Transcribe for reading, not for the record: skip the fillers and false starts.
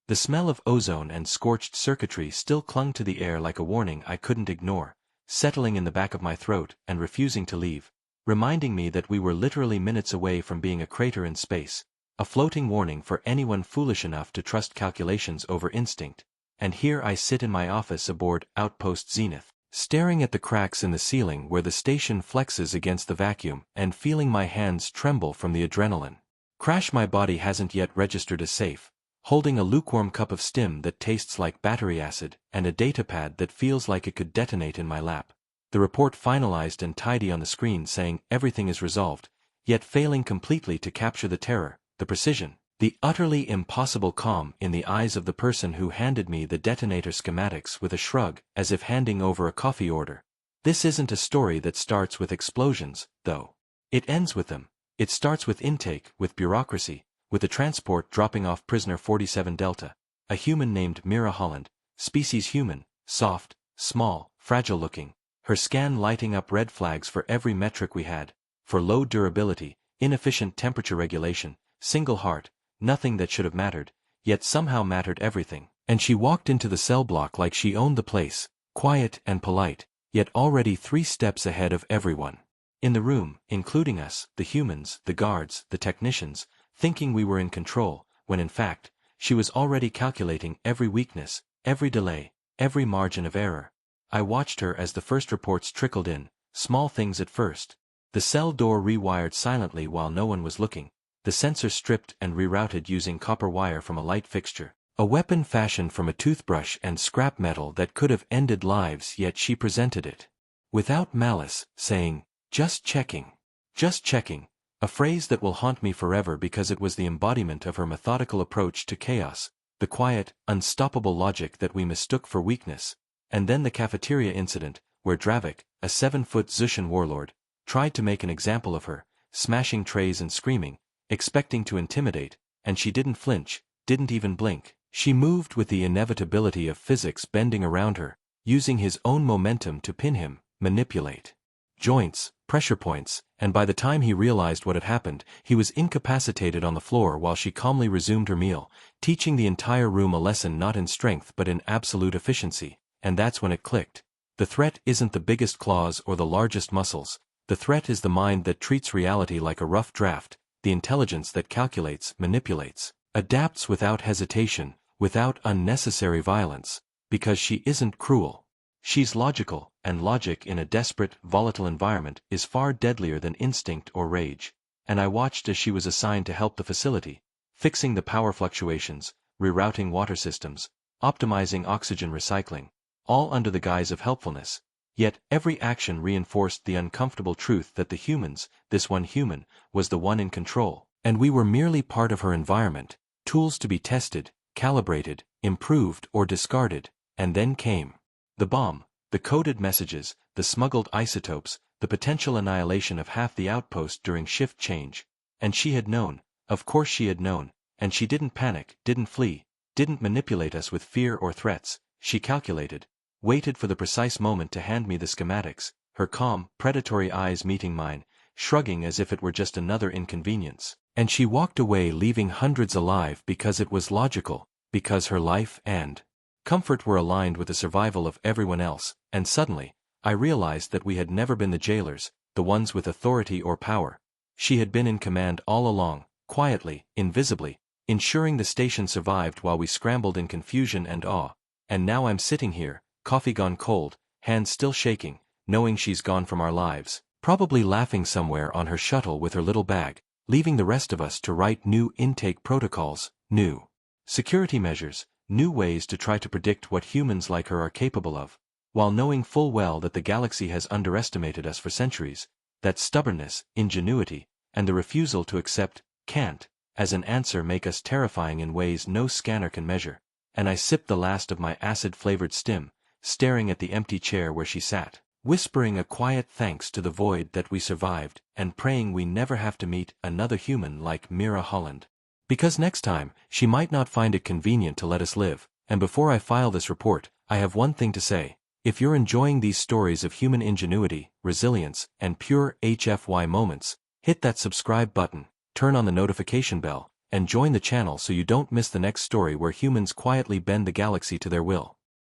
The smell of ozone and scorched circuitry still clung to the air like a warning I couldn't ignore, settling in the back of my throat and refusing to leave, reminding me that we were literally minutes away from being a crater in space, a floating warning for anyone foolish enough to trust calculations over instinct. And here I sit in my office aboard Outpost Zenith, staring at the cracks in the ceiling where the station flexes against the vacuum and feeling my hands tremble from the adrenaline. Crash, my body hasn't yet registered as safe, holding a lukewarm cup of stim that tastes like battery acid and a datapad that feels like it could detonate in my lap. The report finalized and tidy on the screen saying everything is resolved, yet failing completely to capture the terror, the precision, the utterly impossible calm in the eyes of the person who handed me the detonator schematics with a shrug as if handing over a coffee order. This isn't a story that starts with explosions, though. It ends with them. It starts with intake, with bureaucracy, with the transport dropping off prisoner 47 Delta, a human named Mira Holland, species human, soft, small, fragile-looking, her scan lighting up red flags for every metric we had, for low durability, inefficient temperature regulation, single heart, nothing that should have mattered, yet somehow mattered everything. And she walked into the cell block like she owned the place, quiet and polite, yet already 3 steps ahead of everyone in the room, including us, the humans, the guards, the technicians, thinking we were in control, when in fact, she was already calculating every weakness, every delay, every margin of error. I watched her as the first reports trickled in, small things at first. The cell door rewired silently while no one was looking, the sensor stripped and rerouted using copper wire from a light fixture, a weapon fashioned from a toothbrush and scrap metal that could have ended lives, yet she presented it without malice, saying, just checking, a phrase that will haunt me forever because it was the embodiment of her methodical approach to chaos, the quiet, unstoppable logic that we mistook for weakness. And then the cafeteria incident, where Dravik, a 7-foot Zushan warlord, tried to make an example of her, smashing trays and screaming, expecting to intimidate, and she didn't flinch, didn't even blink. She moved with the inevitability of physics bending around her, using his own momentum to pin him, manipulate joints, pressure points, and by the time he realized what had happened, he was incapacitated on the floor while she calmly resumed her meal, teaching the entire room a lesson not in strength but in absolute efficiency. And that's when it clicked. The threat isn't the biggest claws or the largest muscles. The threat is the mind that treats reality like a rough draft, the intelligence that calculates, manipulates, adapts without hesitation, without unnecessary violence, because she isn't cruel. She's logical, and logic in a desperate, volatile environment is far deadlier than instinct or rage. And I watched as she was assigned to help the facility, fixing the power fluctuations, rerouting water systems, optimizing oxygen recycling, all under the guise of helpfulness. Yet every action reinforced the uncomfortable truth that the humans, this one human, was the one in control, and we were merely part of her environment, tools to be tested, calibrated, improved or discarded. And then came the bomb, the coded messages, the smuggled isotopes, the potential annihilation of half the outpost during shift change. And she had known, of course she had known, and she didn't panic, didn't flee, didn't manipulate us with fear or threats. She calculated, waited for the precise moment to hand me the schematics, her calm, predatory eyes meeting mine, shrugging as if it were just another inconvenience. And she walked away leaving hundreds alive because it was logical, because her life and comfort were aligned with the survival of everyone else. And suddenly, I realized that we had never been the jailers, the ones with authority or power. She had been in command all along, quietly, invisibly, ensuring the station survived while we scrambled in confusion and awe. And now I'm sitting here, coffee gone cold, hands still shaking, knowing she's gone from our lives, probably laughing somewhere on her shuttle with her little bag, leaving the rest of us to write new intake protocols, new security measures, new ways to try to predict what humans like her are capable of, while knowing full well that the galaxy has underestimated us for centuries, that stubbornness, ingenuity, and the refusal to accept can't as an answer make us terrifying in ways no scanner can measure. And I sipped the last of my acid-flavored stim, staring at the empty chair where she sat, whispering a quiet thanks to the void that we survived, and praying we never have to meet another human like Mira Holland. Because next time, she might not find it convenient to let us live. And before I file this report, I have one thing to say. If you're enjoying these stories of human ingenuity, resilience, and pure HFY moments, hit that subscribe button, turn on the notification bell, and join the channel so you don't miss the next story where humans quietly bend the galaxy to their will.